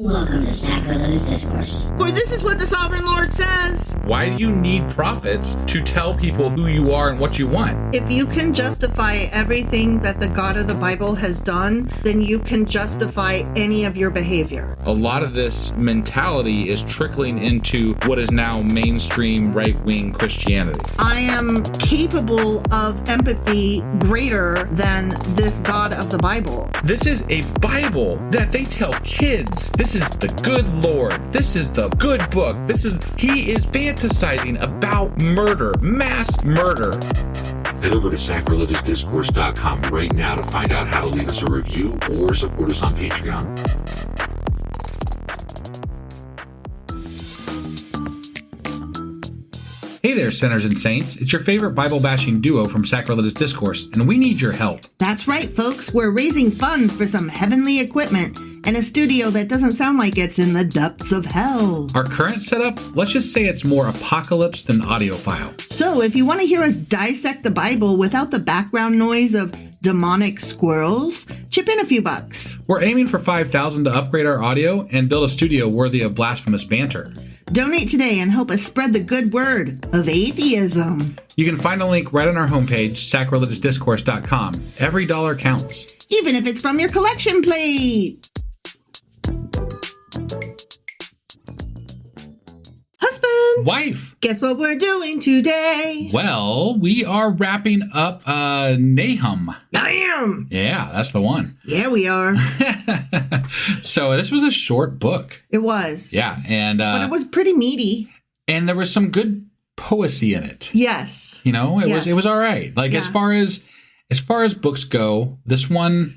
Welcome to Sacrilegious Discourse. For this is what the Sovereign Lord says. Why do you need prophets to tell people who you are and what you want? If you can justify everything that the God of the Bible has done, then you can justify any of your behavior. A lot of this mentality is trickling into what is now mainstream right-wing Christianity. I am capable of empathy greater than this God of the Bible. This is a Bible that they tell kids. This is the good Lord. This is the good book. He is fantasizing about murder, mass murder. Head over to sacrilegiousdiscourse.com right now to find out how to leave us a review or support us on Patreon. Hey there, sinners and saints. It's your favorite Bible-bashing duo from Sacrilegious Discourse, and we need your help. That's right, folks. We're raising funds for some heavenly equipment and a studio that doesn't sound like it's in the depths of hell. Our current setup, let's just say it's more apocalypse than audiophile. So if you want to hear us dissect the Bible without the background noise of demonic squirrels, chip in a few bucks. We're aiming for $5,000 to upgrade our audio and build a studio worthy of blasphemous banter. Donate today and help us spread the good word of atheism. You can find a link right on our homepage, sacrilegiousdiscourse.com. Every dollar counts. Even if it's from your collection plate. Husband! Wife! Guess what we're doing today? Well, we are wrapping up Nahum. Nahum! Yeah, that's the one. Yeah, we are. So this was a short book. It was. Yeah, and but it was pretty meaty. And there was some good poesy in it. Yes. You know, it was all right. Like Yeah. as far as books go, this one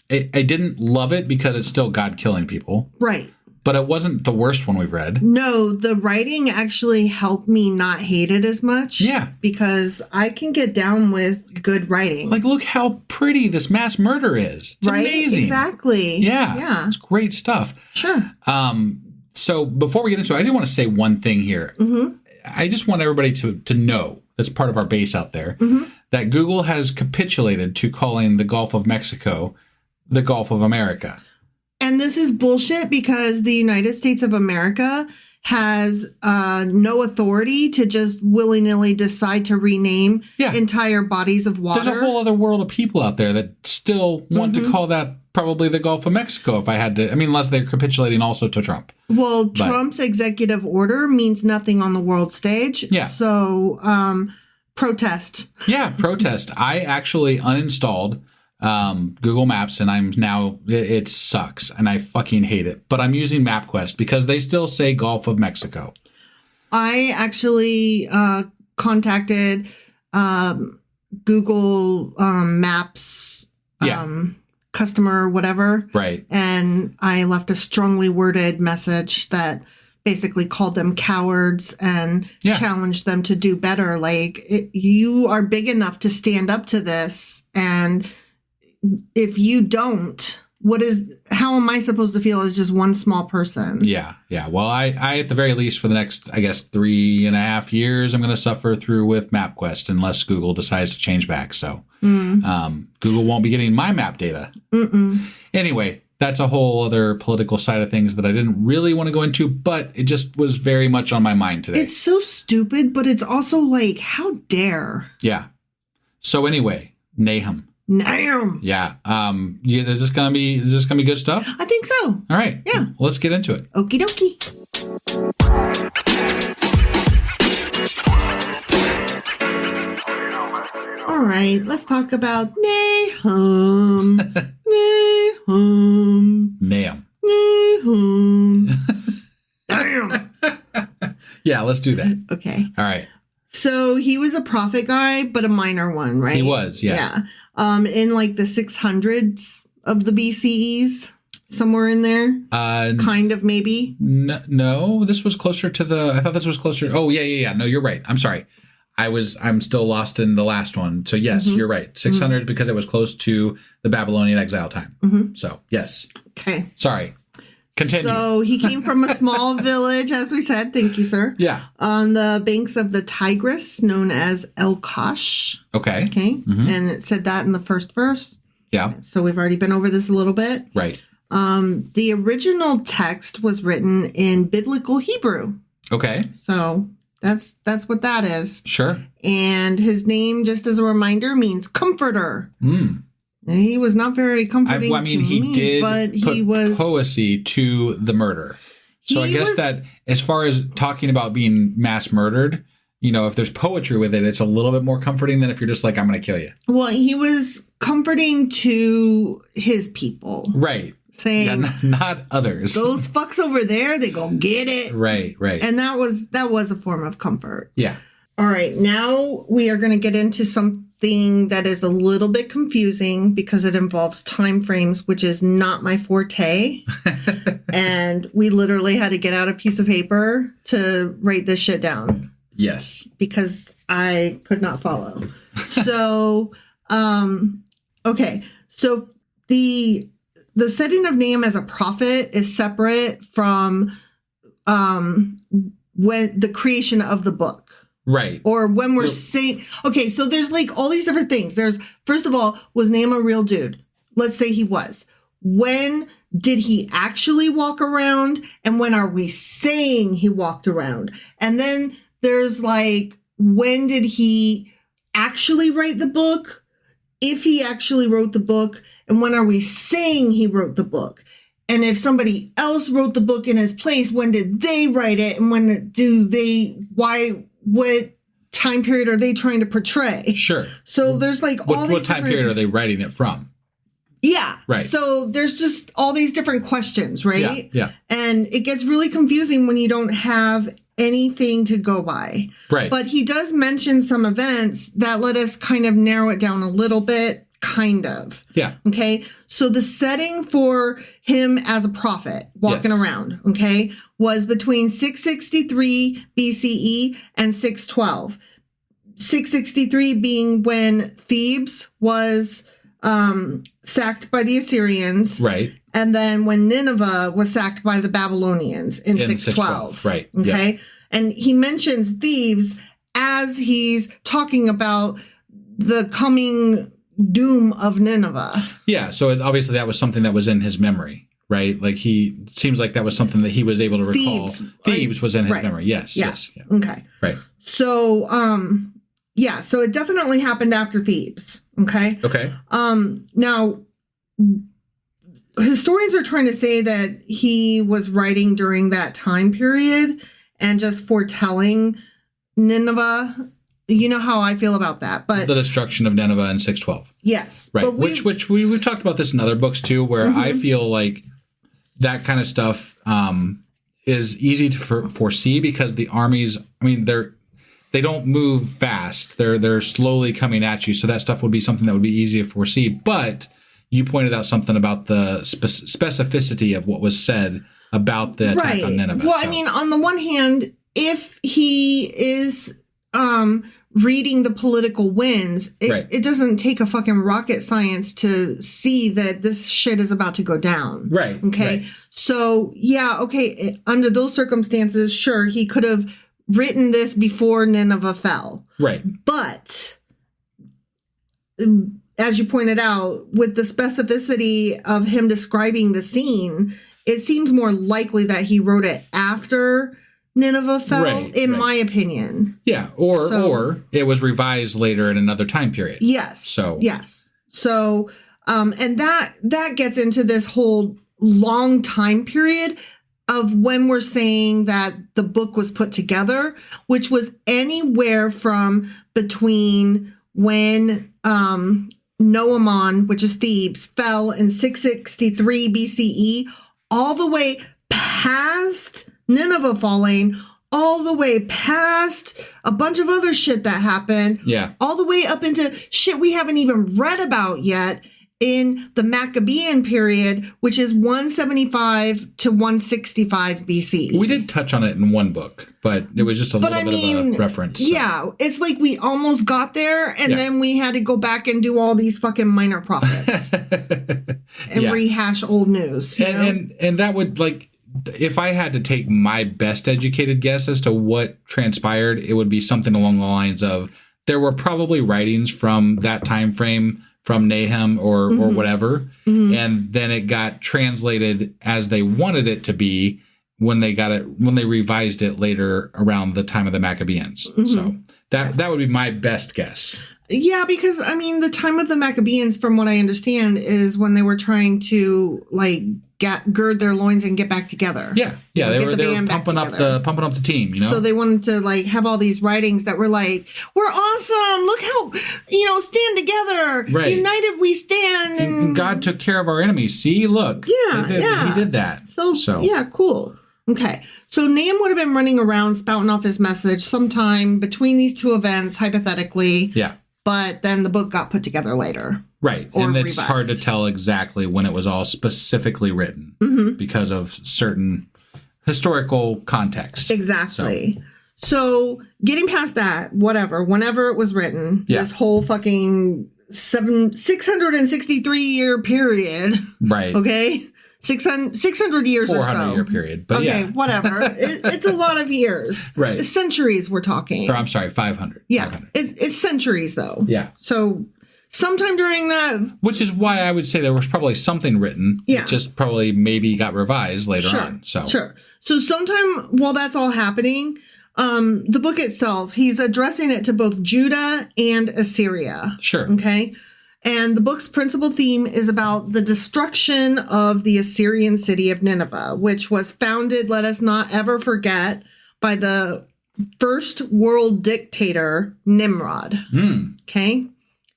I didn't love it because it's still God killing people. Right. But it wasn't the worst one we've read. No, the writing actually helped me not hate it as much. Yeah. Because I can get down with good writing. Like, look how pretty this mass murder is. It's right? amazing. Exactly. Yeah. Yeah. It's great stuff. Sure. So before we get into it, I do want to say one thing here. Mm-hmm. I just want everybody to know, that's part of our base out there, that Google has capitulated to calling the Gulf of Mexico the Gulf of America. And this is bullshit because the United States of America has no authority to just willy-nilly decide to rename entire bodies of water. There's a whole other world of people out there that still want to call that probably the Gulf of Mexico if I had to. I mean, unless they're capitulating also to Trump. Well, Trump's executive order means nothing on the world stage. Yeah. So, protest. Yeah, protest. I actually uninstalled Google Maps, and it sucks and I fucking hate it, but I'm using MapQuest because they still say Gulf of Mexico. I actually contacted Google Maps customer whatever, right, and I left a strongly worded message that basically called them cowards and challenged them to do better. Like, you are big enough to stand up to this, and if you don't, how am I supposed to feel as just one small person? Yeah. Well, I at the very least for the next, I guess, 3.5 years, I'm going to suffer through with MapQuest unless Google decides to change back. So Google won't be getting my map data. Anyway, that's a whole other political side of things that I didn't really want to go into, but it just was very much on my mind today. It's so stupid, but it's also like, how dare? Yeah. So anyway, Nahum. Nahum. Yeah. Is this gonna be good stuff? I think so. All right. Yeah. Let's get into it. Okie dokie. All right. Let's talk about Nahum. Nahum. Nahum. Nahum. Yeah, let's do that. Okay. All right. So he was a prophet guy, but a minor one, right? He was, yeah. In like the 600s of the BCEs, somewhere in there. Kind of, maybe. No, this was closer to I thought this was closer. Oh, yeah. No, you're right. I'm sorry. I'm still lost in the last one. So yes, you're right. 600 because it was close to the Babylonian exile time. So yes. Okay. Sorry. Continue. So he came from a small village, as we said. Thank you, sir. Yeah. On the banks of the Tigris, known as El Kosh. Okay. Okay. And it said that in the first verse. Yeah. So we've already been over this a little bit. Right. The original text was written in biblical Hebrew. Okay. So that's what that is. Sure. And his name, just as a reminder, means comforter. And he was not very comforting to me, but he was poesy to the murder. So I guess that as far as talking about being mass murdered, if there's poetry with it, it's a little bit more comforting than if you're just like, I'm going to kill you. Well, he was comforting to his people. Right. Saying, not others. Those fucks over there, they go get it. Right. And that was a form of comfort. Yeah. All right. Now we are going to get into something that is a little bit confusing because it involves time frames, which is not my forte. And we literally had to get out a piece of paper to write this shit down. Yes. Because I could not follow. So, okay. So the setting of Nahum as a prophet is separate from when the creation of the book. Right. Or when we're saying, okay, so there's like all these different things. There's, first of all, was Nahum a real dude? Let's say he was. When did he actually walk around? And when are we saying he walked around? And then there's like, when did he actually write the book? If he actually wrote the book, and when are we saying he wrote the book? And if somebody else wrote the book in his place, when did they write it? And what time period are they trying to portray? Sure. So there's like all these what time period are they writing it from? Yeah. Right. So there's just all these different questions, right? Yeah. And it gets really confusing when you don't have anything to go by. Right. But he does mention some events that let us kind of narrow it down a little bit. Kind of. Yeah. Okay. So the setting for him as a prophet walking around, okay, was between 663 BCE and 612. 663 being when Thebes was sacked by the Assyrians. Right. And then when Nineveh was sacked by the Babylonians in 612. Right. Okay. Yeah. And he mentions Thebes as he's talking about the coming doom of Nineveh. Yeah, so obviously that was something that was in his memory, right? Like seems like that was something that he was able to recall. Thebes was in his memory. Yes. Yeah. Okay. Right. So, so it definitely happened after Thebes. Okay. Okay. Now, historians are trying to say that he was writing during that time period and just foretelling Nineveh. You know how I feel about that, but the destruction of Nineveh in 612. Yes, right. Which we've talked about this in other books too, where I feel like that kind of stuff is easy to foresee because the armies. I mean, they don't move fast. They're slowly coming at you, so that stuff would be something that would be easy to foresee. But you pointed out something about the specificity of what was said about the attack on Nineveh. Well, I mean, on the one hand, if he is reading the political winds, it doesn't take a fucking rocket science to see that this shit is about to go down. Right. Okay. Right. So, under those circumstances, sure, he could have written this before Nineveh fell. Right. But as you pointed out, with the specificity of him describing the scene, it seems more likely that he wrote it after Nineveh fell, in my opinion. Yeah, or it was revised later in another time period. Yes. So, and that gets into this whole long time period of when we're saying that the book was put together, which was anywhere from between when Noamon, which is Thebes, fell in 663 BCE, all the way past Nineveh falling, all the way past a bunch of other shit that happened. Yeah. All the way up into shit we haven't even read about yet in the Maccabean period, which is 175 to 165 BCE. We did touch on it in one book, but it was just a little bit of a reference. So. Yeah. It's like we almost got there, and then we had to go back and do all these fucking minor prophets and rehash old news. And that would, like, if I had to take my best educated guess as to what transpired, it would be something along the lines of there were probably writings from that time frame from Nahum or whatever. And then it got translated as they wanted it to be when they revised it later around the time of the Maccabees. So that would be my best guess. Yeah, because I mean, the time of the Maccabees, from what I understand, is when they were trying to like gird their loins and get back together. Yeah, they were pumping up the team. You know, so they wanted to like have all these writings that were like, "We're awesome! Look how stand together, right. United we stand." And God took care of our enemies. See, look, he did that. So yeah, cool. Okay, so Nahum would have been running around spouting off his message sometime between these two events, hypothetically. Yeah. But then the book got put together later. Right. And it's hard to tell exactly when it was all specifically written because of certain historical context. Exactly. So getting past that, whenever it was written, this whole fucking 663-year period. Right. Okay. 600 years or so. 400-year period. But okay, whatever. It's a lot of years. Right. It's centuries we're talking. Or I'm sorry, 500. Yeah. 500. It's centuries though. Yeah. So sometime during that. Which is why I would say there was probably something written. Yeah. It just probably maybe got revised later on. Sure. So sometime while that's all happening, the book itself, he's addressing it to both Judah and Assyria. Sure. Okay. And the book's principal theme is about the destruction of the Assyrian city of Nineveh, which was founded, let us not ever forget, by the first world dictator, Nimrod. Okay?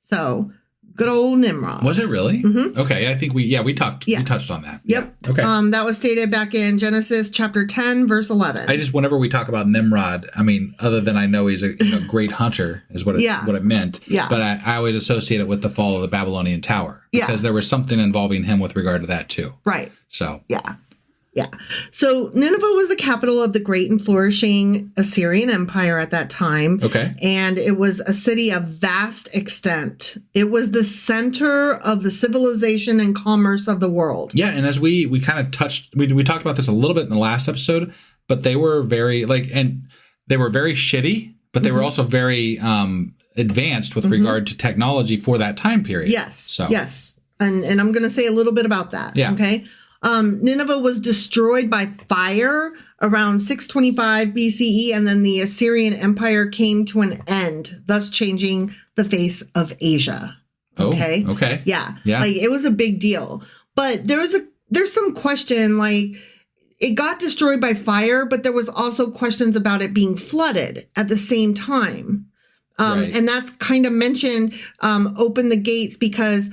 So, good old Nimrod. Was it really? Okay, I think we touched on that. Yep. Yeah. Okay. That was stated back in Genesis chapter 10, verse 11. Whenever we talk about Nimrod, I mean, other than I know he's a great hunter is what it meant. Yeah. But I always associate it with the fall of the Babylonian Tower because there was something involving him with regard to that too. Right. So. Yeah. Yeah. So Nineveh was the capital of the great and flourishing Assyrian Empire at that time. Okay. And it was a city of vast extent. It was the center of the civilization and commerce of the world. Yeah. And as we kind of touched, we talked about this a little bit in the last episode, but they were very they were very shitty, but they were also very advanced with regard to technology for that time period. Yes. So. Yes. And I'm going to say a little bit about that. Yeah. Okay. Nineveh was destroyed by fire around 625 BCE, and then the Assyrian Empire came to an end, thus changing the face of Asia. Okay. Oh, okay. Yeah. Yeah. Like, it was a big deal. But there's some question, like, it got destroyed by fire, but there was also questions about it being flooded at the same time. Right. And that's kind of mentioned, open the gates because,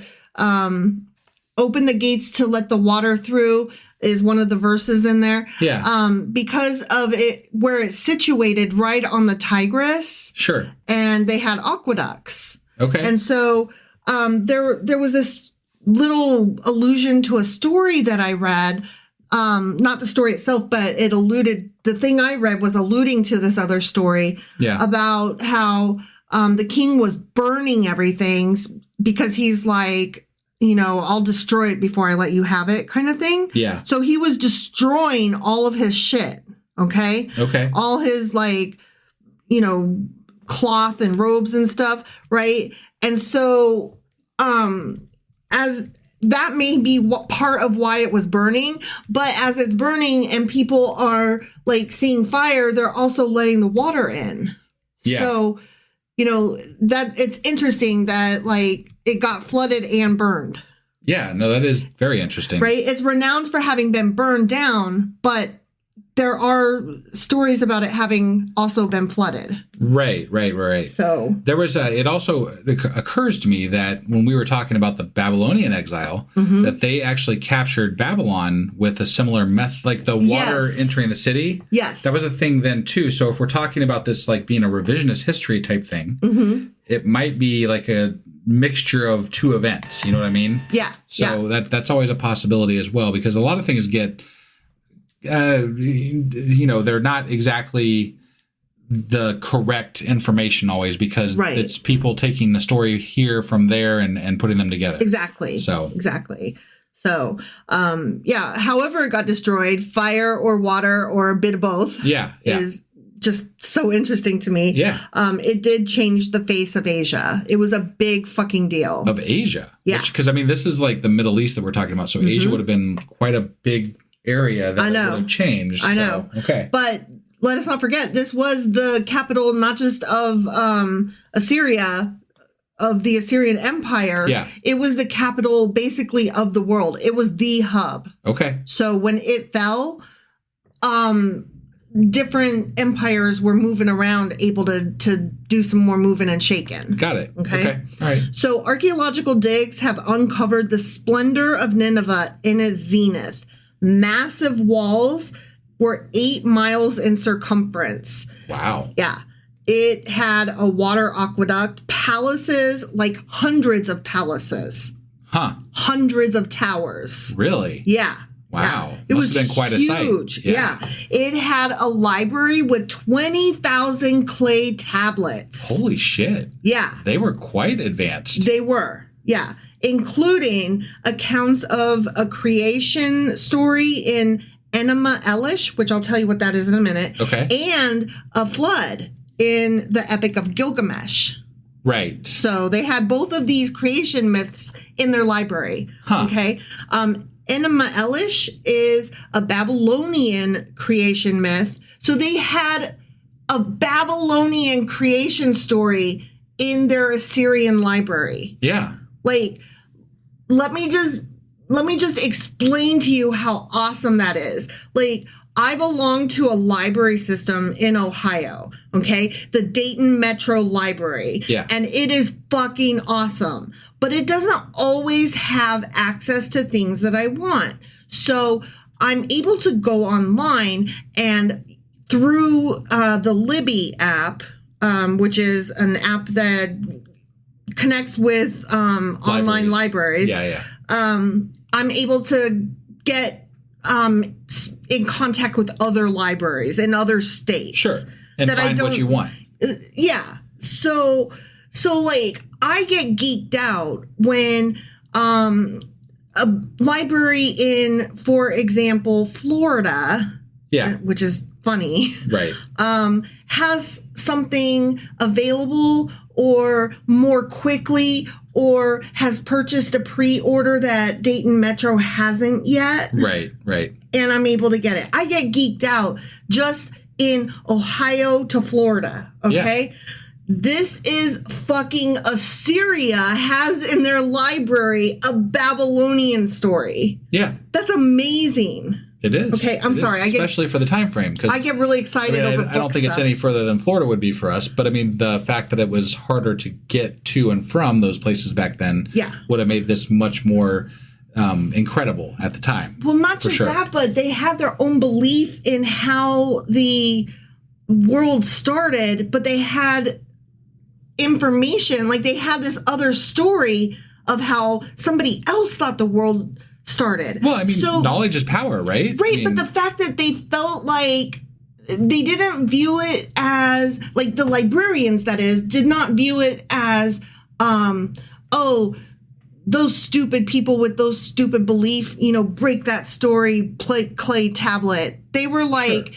open the gates to let the water through is one of the verses in there. Yeah. Because of it, where it's situated right on the Tigris. Sure. And they had aqueducts. Okay. And so there was this little allusion to a story that I read. Not the story itself, but the thing I read was alluding to this other story about how the king was burning everything because he's like, I'll destroy it before I let you have it kind of thing. Yeah. So he was destroying all of his shit. Okay. Okay. All his cloth and robes and stuff. Right. And so, as that may be part of why it was burning, but as it's burning and people are like seeing fire, they're also letting the water in. Yeah. So, that it's interesting that like it got flooded and burned. Yeah, no, that is very interesting. Right? It's renowned for having been burned down, but there are stories about it having also been flooded. Right. So there was it also occurs to me that when we were talking about the Babylonian exile, that they actually captured Babylon with a similar method, like the water entering the city. Yes. That was a thing then too. So if we're talking about this like being a revisionist history type thing, it might be like a mixture of two events. You know what I mean? Yeah. So that's always a possibility as well, because a lot of things get they're not exactly the correct information always because it's people taking the story here from there and putting them together. Exactly. So, however it got destroyed, fire or water or a bit of both is just so interesting to me. Yeah. It did change the face of Asia. It was a big fucking deal. Of Asia? Yeah. Because, I mean, this is like the Middle East that we're talking about. So Asia would have been quite a big area that would have changed. I know. Okay. But let us not forget, this was the capital not just of Assyria, of the Assyrian Empire. Yeah. It was the capital basically of the world. It was the hub. Okay. So when it fell, different empires were moving around, able to do some more moving and shaking. Got it. Okay. All right. So archaeological digs have uncovered the splendor of Nineveh in its zenith. Massive walls were 8 miles in circumference. Wow. Yeah. It had a water aqueduct, palaces, like hundreds of palaces. Huh. Hundreds of towers. Really? Yeah. Wow. Yeah. It Must was have been quite a sight. huge. Yeah. It had a library with 20,000 clay tablets. Holy shit. Yeah. They were quite advanced. They were. Yeah. Including accounts of a creation story in Enema Elish, which I'll tell you what that is in a minute. Okay. And a flood in the Epic of Gilgamesh. Right. So they had both of these creation myths in their library. Huh. Okay. Enema Elish is a Babylonian creation myth. So they had a Babylonian creation story in their Assyrian library. Yeah. Like, let me just explain to you how awesome that is. Like, I belong to a library system in Ohio, okay? The Dayton Metro Library. Yeah. And it is fucking awesome. But it doesn't always have access to things that I want. So I'm able to go online and through the Libby app, which is an app that connects with online libraries. Yeah. I'm able to get in contact with other libraries in other states. Sure. And find what you want. Yeah. So like I get geeked out when a library in, for example, Florida, which is funny, right, has something available or more quickly, or has purchased a pre-order that Dayton Metro hasn't yet. Right. And I'm able to get it. I get geeked out just in Ohio to Florida, okay? Yeah. This is fucking Assyria has in their library a Babylonian story. Yeah. That's amazing. It is. Okay, I'm sorry. Especially for the time frame. I get really excited over book I don't think stuff. it's any further than Florida would be for us, but I mean, the fact that it was harder to get to and from those places back then would have made this much more incredible at the time. Well, not just that, but they had their own belief in how the world started, but they had information, like they had this other story of how somebody else thought the world started. Well, I mean, knowledge is power, right? Right, but the fact that they felt like they didn't view it as, like the librarians, that is, did not view it as, those stupid people with those stupid belief, break that story, clay tablet. They were like,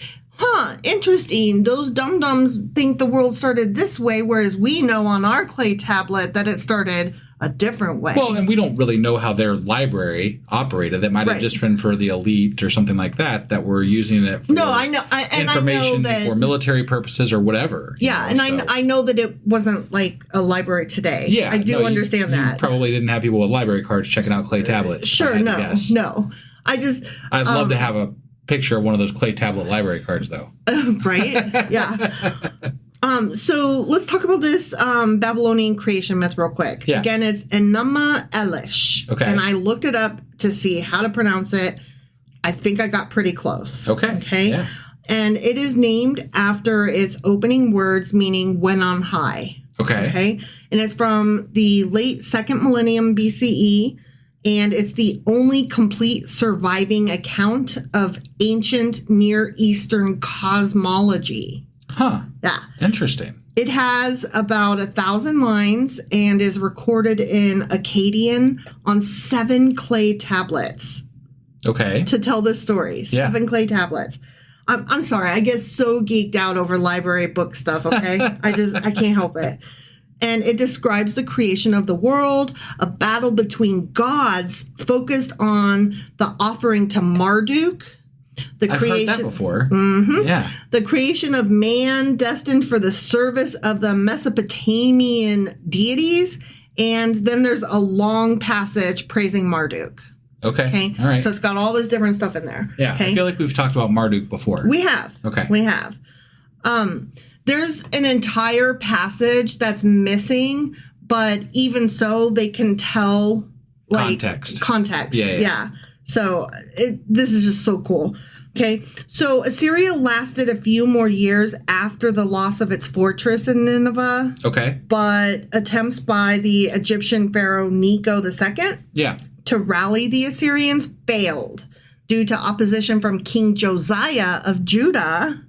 interesting. Those dum-dums think the world started this way, whereas we know on our clay tablet that it started a different way. Well, and we don't really know how their library operated. That might have just been for the elite or something like that were using it for information for military purposes or whatever. Yeah, I know that it wasn't like a library today. Yeah, I do understand that. You probably didn't have people with library cards checking out clay tablets. Sure, no. I'd love to have a picture of one of those clay tablet library cards, though. Right? Yeah. So let's talk about this Babylonian creation myth real quick. Yeah. Again, it's Enema Elish. Okay. And I looked it up to see how to pronounce it. I think I got pretty close. Okay. Yeah. And it is named after its opening words, meaning when on high. Okay. And it's from the late 2nd millennium BCE. And it's the only complete surviving account of ancient Near Eastern cosmology. Huh. Yeah. Interesting. It has about 1,000 lines and is recorded in Akkadian on 7 clay tablets. Okay. To tell this story. 7 clay tablets. I'm sorry. I get so geeked out over library book stuff, okay? I can't help it. And it describes the creation of the world, a battle between gods focused on the offering to Marduk. I've heard that before. Mm-hmm. Yeah. The creation of man destined for the service of the Mesopotamian deities. And then there's a long passage praising Marduk. Okay. All right. So it's got all this different stuff in there. Yeah. Okay? I feel like we've talked about Marduk before. We have. Okay. We have. There's an entire passage that's missing, but even so, they can tell context. Yeah. So this is just so cool. Okay. So Assyria lasted a few more years after the loss of its fortress in Nineveh. Okay. But attempts by the Egyptian pharaoh Necho II to rally the Assyrians failed due to opposition from King Josiah of Judah,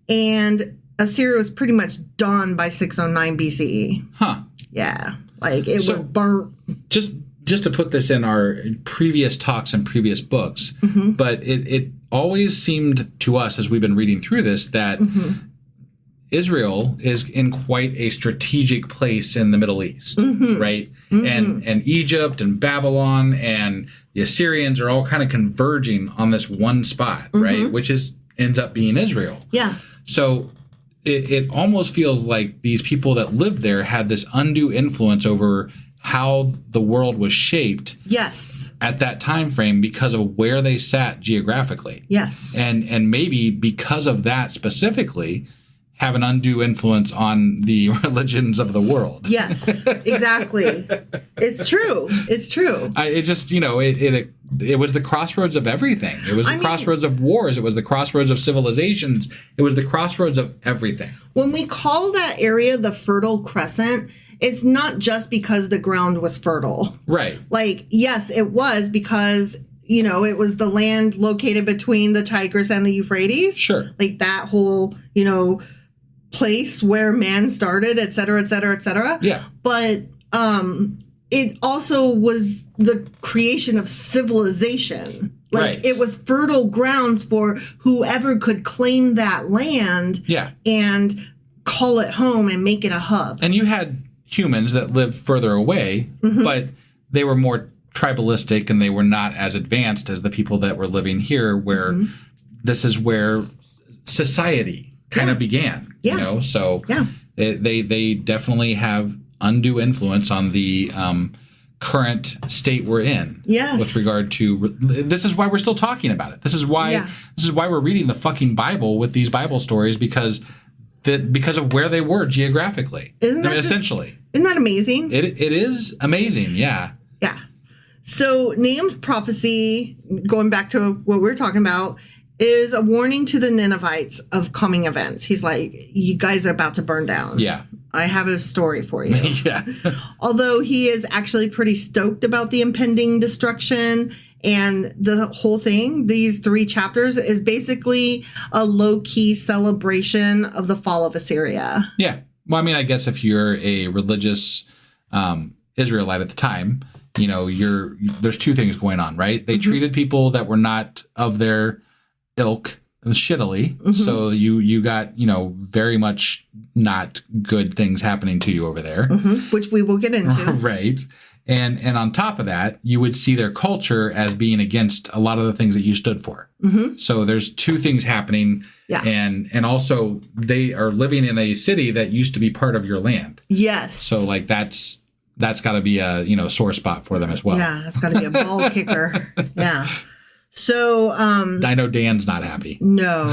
and Assyria was pretty much done by 609 BCE. Huh. Yeah. Like it was burnt. Just to put this in our previous talks and previous books, but it always seemed to us as we've been reading through this that Israel is in quite a strategic place in the Middle East, right? And Egypt and Babylon and the Assyrians are all kind of converging on this one spot, right? Which ends up being Israel. Yeah. So it almost feels like these people that lived there had this undue influence over how the world was shaped. Yes. At that time frame because of where they sat geographically. Yes. And maybe because of that specifically have an undue influence on the religions of the world. Yes, exactly. It's true. It's true. It was the crossroads of everything. It was the crossroads of wars. It was the crossroads of civilizations. It was the crossroads of everything. When we call that area the Fertile Crescent, it's not just because the ground was fertile. Right. Like, yes, it was because, it was the land located between the Tigris and the Euphrates. Sure. Like that whole, place where man started, et cetera, et cetera, et cetera. Yeah. But it also was the creation of civilization. Like it was fertile grounds for whoever could claim that land and call it home and make it a hub. And you had humans that lived further away, but they were more tribalistic and they were not as advanced as the people that were living here, where this is where society kind of began, so they definitely have undue influence on the current state we're in. Yes. With regard to this is why we're still talking about it. This is why we're reading the fucking Bible with these Bible stories because of where they were geographically. Essentially. Isn't that amazing? It is amazing, yeah. Yeah. So Nahum's prophecy, going back to what we were talking about, is a warning to the Ninevites of coming events. He's like, you guys are about to burn down. Yeah. I have a story for you. Yeah. Although he is actually pretty stoked about the impending destruction and the whole thing, these 3 chapters is basically a low-key celebration of the fall of Assyria. Yeah. Well, I mean, I guess if you're a religious Israelite at the time, there's 2 things going on, right? They treated people that were not of their ilk shittily. So you got, very much not good things happening to you over there. Which we will get into. Right. And on top of that, you would see their culture as being against a lot of the things that you stood for. So there's 2 things happening. Yeah. And also they are living in a city that used to be part of your land. Yes. So like that's got to be a sore spot for them as well. Yeah, that's got to be a ball kicker. Yeah. So I know Dan's not happy. No,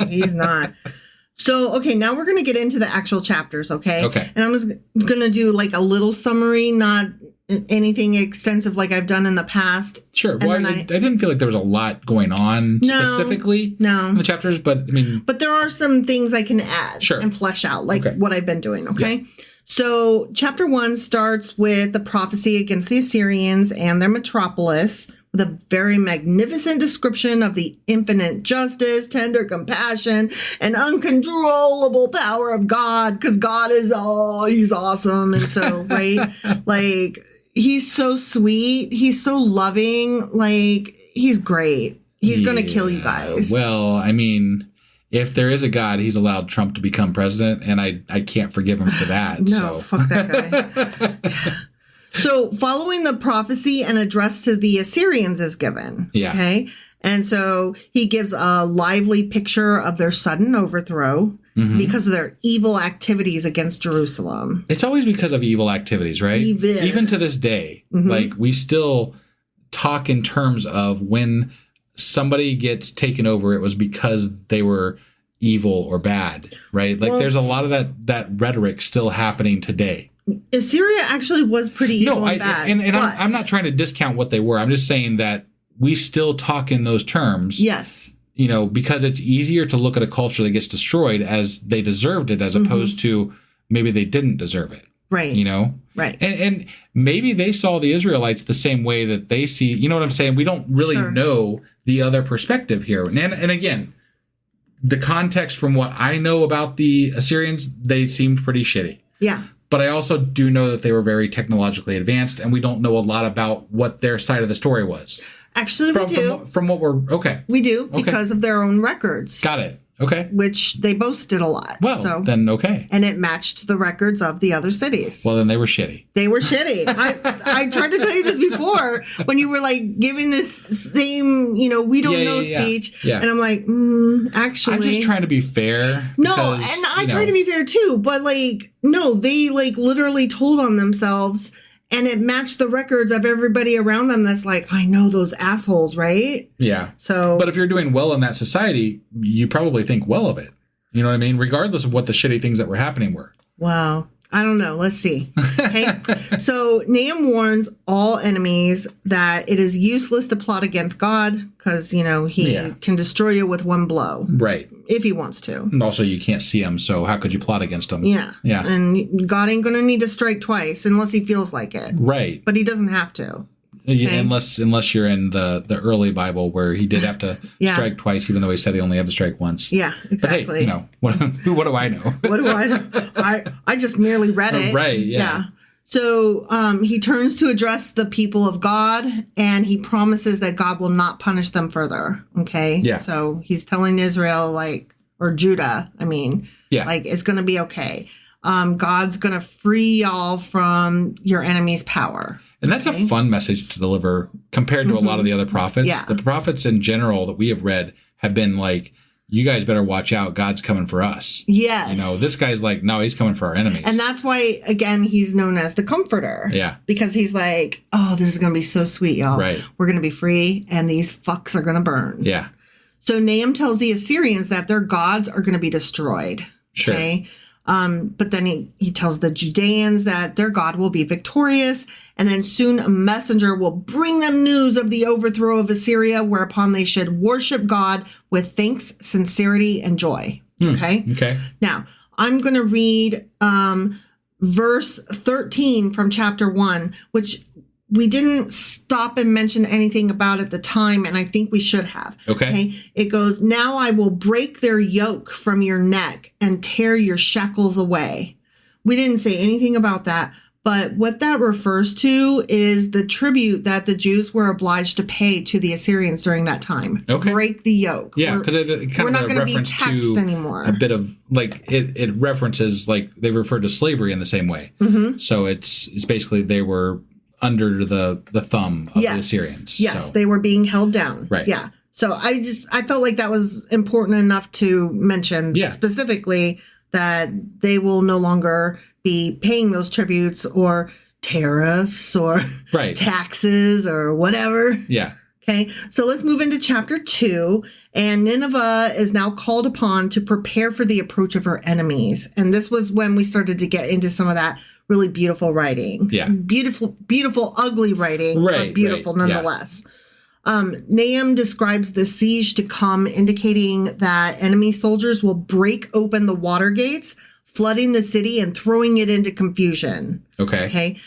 he's not. So, okay, now we're going to get into the actual chapters, okay? Okay. And I'm just going to do like a little summary, not anything extensive like I've done in the past. Sure. Well, I didn't feel like there was a lot going on specifically in the chapters, but I mean... But there are some things I can add and flesh out, like what I've been doing, okay? Yeah. So, chapter 1 starts with the prophecy against the Assyrians and their metropolis, with a very magnificent description of the infinite justice, tender compassion, and uncontrollable power of God, because God is, he's awesome. And so, right? Like, he's so sweet. He's so loving. Like, he's great. he's going to kill you guys. Well, I mean, if there is a God, he's allowed Trump to become president, and I can't forgive him for that. No, fuck that guy. So following the prophecy, an address to the Assyrians is given. Yeah. Okay. And so he gives a lively picture of their sudden overthrow because of their evil activities against Jerusalem. It's always because of evil activities, right? Even to this day, like we still talk in terms of when somebody gets taken over, it was because they were evil or bad, right? Like there's a lot of that rhetoric still happening today. Assyria actually was pretty evil and bad. And I'm not trying to discount what they were. I'm just saying that we still talk in those terms. Yes. You know, because it's easier to look at a culture that gets destroyed as they deserved it, as opposed to maybe they didn't deserve it. Right. You know? Right. And maybe they saw the Israelites the same way that they see, you know what I'm saying? We don't really know the other perspective here. And again, the context from what I know about the Assyrians, they seemed pretty shitty. Yeah. But I also do know that they were very technologically advanced, and we don't know a lot about what their side of the story was. Actually, we do. From what we're... Okay. We do, because of their own records. Got it. Okay. Which they boasted a lot. Well, then okay. And it matched the records of the other cities. Well, then they were shitty. They were shitty. I tried to tell you this before when you were like giving this same, we don't know speech. Yeah. And I'm like, actually. I'm just trying to be fair. No, and I try to be fair too. But no, they literally told on themselves. And it matched the records of everybody around them that's like, I know those assholes, right? Yeah. So, but if you're doing well in that society, you probably think well of it. You know what I mean? Regardless of what the shitty things that were happening were. Wow. I don't know. Let's see. Okay. So Nahum warns all enemies that it is useless to plot against God because, he can destroy you with one blow. Right. If he wants to. And also, you can't see him, so how could you plot against him? Yeah. Yeah. And God ain't going to need to strike twice unless he feels like it. Right. But he doesn't have to. Okay. Unless you're in the early Bible where he did have to strike twice, even though he said he only had to strike once. Yeah, exactly. But hey, what do I know? What do I know? I just merely read it. Right, yeah. So he turns to address the people of God, and he promises that God will not punish them further. Okay? Yeah. So he's telling Israel, or Judah, it's going to be okay. God's going to free y'all from your enemy's power. And that's a fun message to deliver compared to a lot of the other prophets. Yeah. The prophets in general that we have read have been like, you guys better watch out. God's coming for us. Yes. This guy's like, no, he's coming for our enemies. And that's why, again, he's known as the comforter. Yeah. Because he's like, oh, this is going to be so sweet, y'all. Right. We're going to be free, and these fucks are going to burn. Yeah. So Nahum tells the Assyrians that their gods are going to be destroyed. Sure. Okay. But then he tells the Judeans that their God will be victorious, and then soon a messenger will bring them news of the overthrow of Assyria, whereupon they should worship God with thanks, sincerity, and joy. Okay? Okay. Now, I'm going to read verse 13 from chapter 1, which we didn't stop and mention anything about at the time, and I think we should have. Okay. It goes, now I will break their yoke from your neck and tear your shackles away. We didn't say anything about that, but what that refers to is the tribute that the Jews were obliged to pay to the Assyrians during that time. Okay. Break the yoke. Yeah, because it kind we're of not a going to be reference taxed to anymore. a bit of it references they refer to slavery in the same way. Mm-hmm. So it's basically they were under the thumb of the Assyrians. Yes, so. they were being held down. Right. Yeah. So I felt like that was important enough to mention specifically that they will no longer be paying those tributes or tariffs or taxes or whatever. Yeah. Okay. So let's move into chapter 2. And Nineveh is now called upon to prepare for the approach of her enemies. And this was when we started to get into some of that really beautiful writing. Yeah. Beautiful, ugly writing, but beautiful nonetheless. Nahum describes the siege to come, indicating that enemy soldiers will break open the water gates, flooding the city and throwing it into confusion. Okay.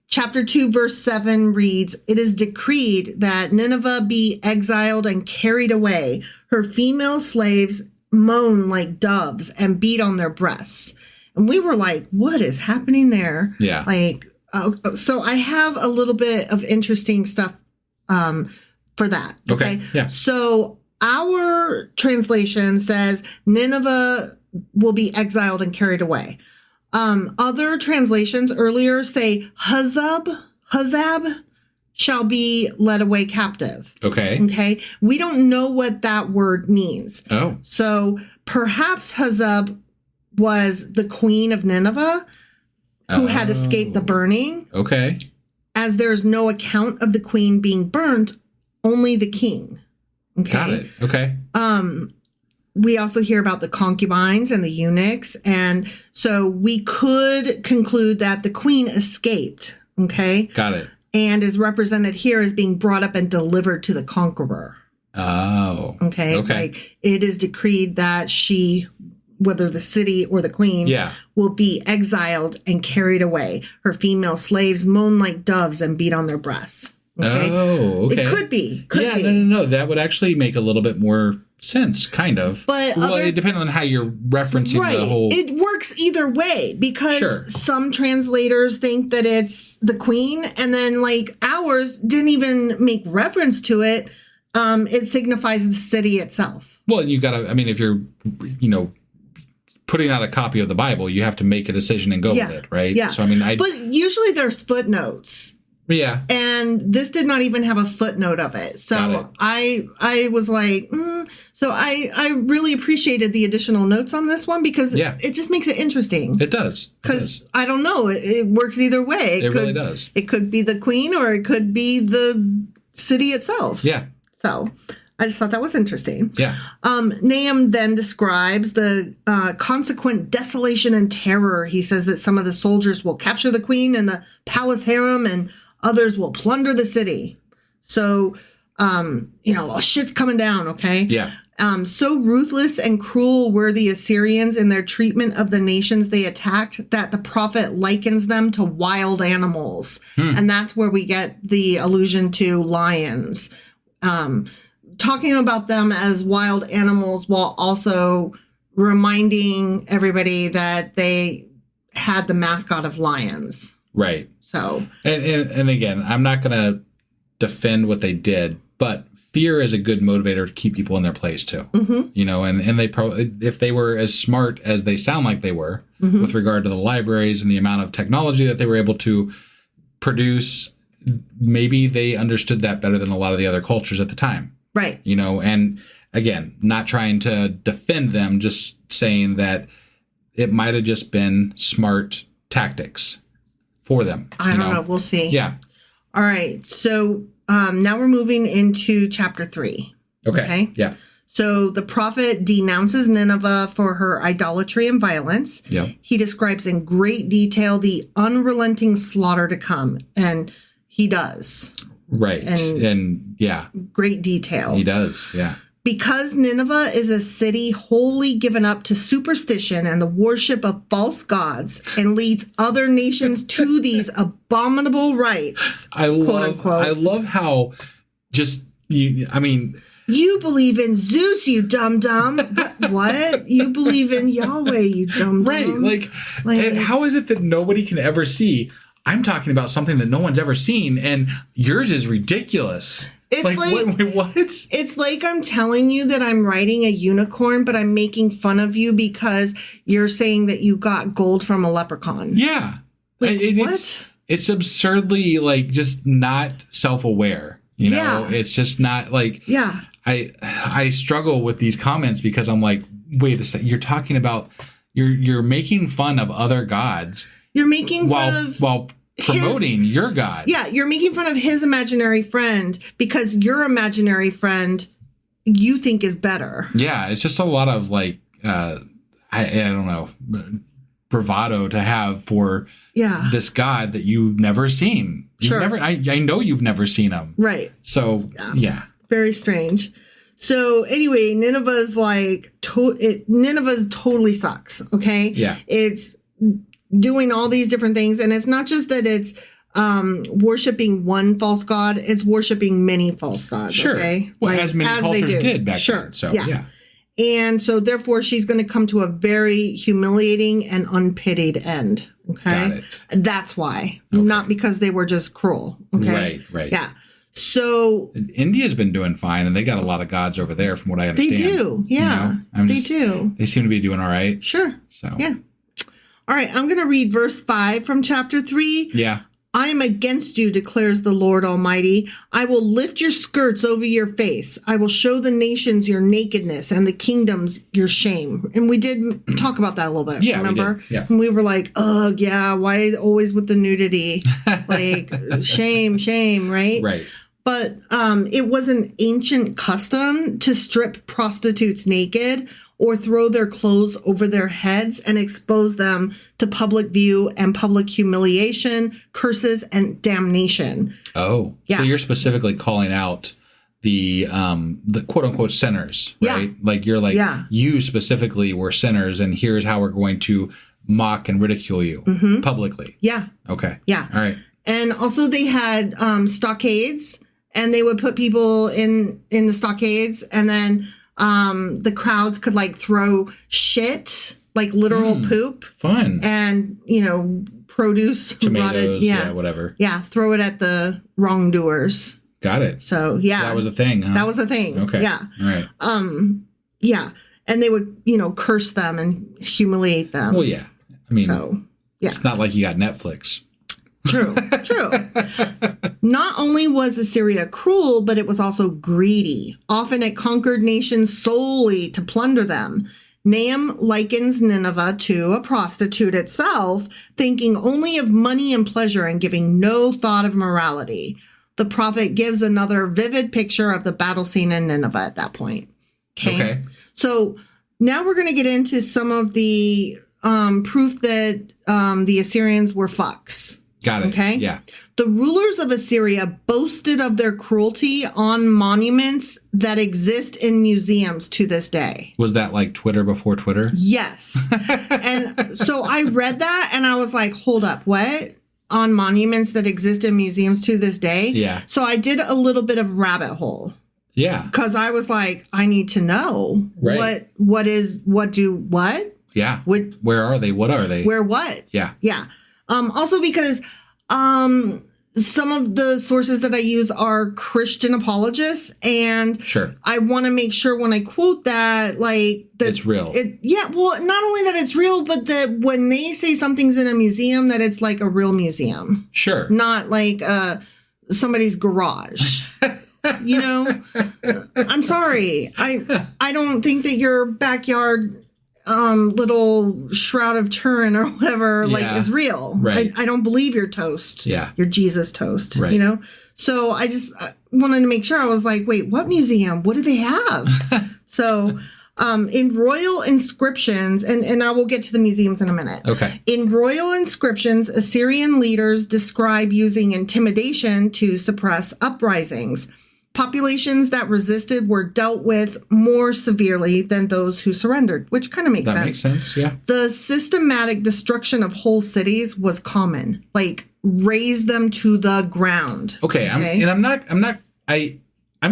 Chapter 2, verse 7 reads, it is decreed that Nineveh be exiled and carried away. Her female slaves moan like doves and beat on their breasts. And we were like, what is happening there? Yeah. So I have a little bit of interesting stuff for that. Okay. Yeah. So our translation says Nineveh will be exiled and carried away. Other translations earlier say Huzzab shall be led away captive. Okay. Okay. We don't know what that word means. Oh. So perhaps Huzzab was the queen of Nineveh who had escaped the burning. Okay. As there's no account of the queen being burnt, only the king. Okay. Got it. Okay. We also hear about the concubines and the eunuchs. And so we could conclude that the queen escaped. Okay. Got it. And is represented here as being brought up and delivered to the conqueror. Oh. Okay. Okay. Like it is decreed that she, whether the city or the queen, will be exiled and carried away. Her female slaves moan like doves and beat on their breasts. Okay? Oh, okay. It could be. No. That would actually make a little bit more sense, kind of. But it depends on how you're referencing the whole. It works either way because some translators think that it's the queen, and then like ours didn't even make reference to it. It signifies the city itself. Well, you gotta. I mean, if you're, putting out a copy of the Bible, you have to make a decision and go with it, right? Yeah. So I mean, but usually there's footnotes. Yeah. And this did not even have a footnote of it. So I was like, So I really appreciated the additional notes on this one because it just makes it interesting. It does. Because I don't know. It works either way. It really does. It could be the queen or it could be the city itself. Yeah. So I just thought that was interesting. Yeah. Nahum then describes the consequent desolation and terror. He says that some of the soldiers will capture the queen and the palace harem and others will plunder the city. So, shit's coming down, okay? Yeah. So ruthless and cruel were the Assyrians in their treatment of the nations they attacked that the prophet likens them to wild animals. And that's where we get the allusion to lions. Talking about them as wild animals while also reminding everybody that they had the mascot of lions. Right. So. And again, I'm not going to defend what they did, but fear is a good motivator to keep people in their place too. Mm-hmm. And they probably, if they were as smart as they sound like they were with regard to the libraries and the amount of technology that they were able to produce, maybe they understood that better than a lot of the other cultures at the time. Right. And again, not trying to defend them, just saying that it might have just been smart tactics for them. I don't know. We'll see. Yeah. All right. So now we're moving into chapter 3. Okay. Yeah. So the prophet denounces Nineveh for her idolatry and violence. Yeah. He describes in great detail the unrelenting slaughter to come. And he does. Right. And yeah. Great detail. He does. Yeah. Because Nineveh is a city wholly given up to superstition and the worship of false gods and leads other nations to these abominable rites. I love how you believe in Zeus, you dum-dum. What? You believe in Yahweh, you dum-dum. Right. Like how is it that nobody can ever see? I'm talking about something that no one's ever seen, and yours is ridiculous. It's wait, what? It's like I'm telling you that I'm riding a unicorn, but I'm making fun of you because you're saying that you got gold from a leprechaun. Yeah. What? It's absurdly, just not self-aware. It's just not Yeah. I struggle with these comments because I'm like, wait a second, you're talking about, you're making fun of other gods. You're making fun of... While promoting your God. Yeah, you're making fun of his imaginary friend because your imaginary friend you think is better. Yeah, it's just a lot of I don't know, bravado to have for this God that you've never seen. I know you've never seen him. Right. So, yeah. Very strange. So anyway, Nineveh's Nineveh totally sucks, okay? Yeah. It's doing all these different things, and it's not just that it's worshiping one false god, it's worshiping many false gods. Sure. Okay? Well, as many cultures did back then. So, yeah. And so therefore she's going to come to a very humiliating and unpitied end. Okay. Got it. That's why. Okay. Not because they were just cruel. Okay. Right. Yeah. So India's been doing fine, and they got a lot of gods over there, from what I understand. they do, yeah, they do. They seem to be doing all right. Sure. So yeah. All right, I'm going to read verse 5 from chapter 3. Yeah. I am against you, declares the Lord Almighty. I will lift your skirts over your face. I will show the nations your nakedness and the kingdoms your shame. And we did talk about that a little bit. Yeah, remember? we did. Yeah. And we were like, oh, yeah, why always with the nudity? Like, shame, right? Right. But it was an ancient custom to strip prostitutes naked or throw their clothes over their heads and expose them to public view and public humiliation, curses, and damnation. Oh, yeah. So you're specifically calling out the quote unquote sinners, right? Yeah. Like you're like, you specifically were sinners, and here's how we're going to mock and ridicule you publicly. Yeah. Okay. Yeah. All right. And also they had stockades, and they would put people in the stockades, and then the crowds could like throw shit, like literal poop. Fun. And, produce. Tomatoes, rotted, whatever. Yeah, throw it at the wrongdoers. Got it. So, yeah. So that was a thing, huh? That was a thing. Okay. Yeah. All right. Yeah. And they would, curse them and humiliate them. Well, yeah. I mean, so, yeah. It's not like you got Netflix. True. Not only was Assyria cruel, but it was also greedy. Often it conquered nations solely to plunder them. Nahum likens Nineveh to a prostitute itself, thinking only of money and pleasure and giving no thought of morality. The prophet gives another vivid picture of the battle scene in Nineveh at that point. Okay. So now we're going to get into some of the proof that the Assyrians were fucks. Got it. Okay. Yeah. The rulers of Assyria boasted of their cruelty on monuments that exist in museums to this day. Was that like Twitter before Twitter? Yes. And so I read that and I was like, hold up, what? On monuments that exist in museums to this day? Yeah. So I did a little bit of rabbit hole. Yeah. Because I was like, I need to know right. what? Yeah. Where are they? What are they? Where what? Yeah. Yeah. Also because some of the sources that I use are Christian apologists, and I want to make sure when I quote that, like, that it's real. Well, not only that it's real, but that when they say something's in a museum, that it's like a real museum. Sure. Not like somebody's garage. I'm sorry. I don't think that your backyard little shroud of Turin or whatever is real. Right. I don't believe your toast. Yeah. Your Jesus toast. Right. So I just wanted to make sure. I was like, wait, what museum? What do they have? So in royal inscriptions, and I will get to the museums in a minute. Okay. In royal inscriptions, Assyrian leaders describe using intimidation to suppress uprisings. Populations that resisted were dealt with more severely than those who surrendered, which kind of makes sense. That makes sense, yeah. The systematic destruction of whole cities was common, like raze them to the ground. Okay, I'm going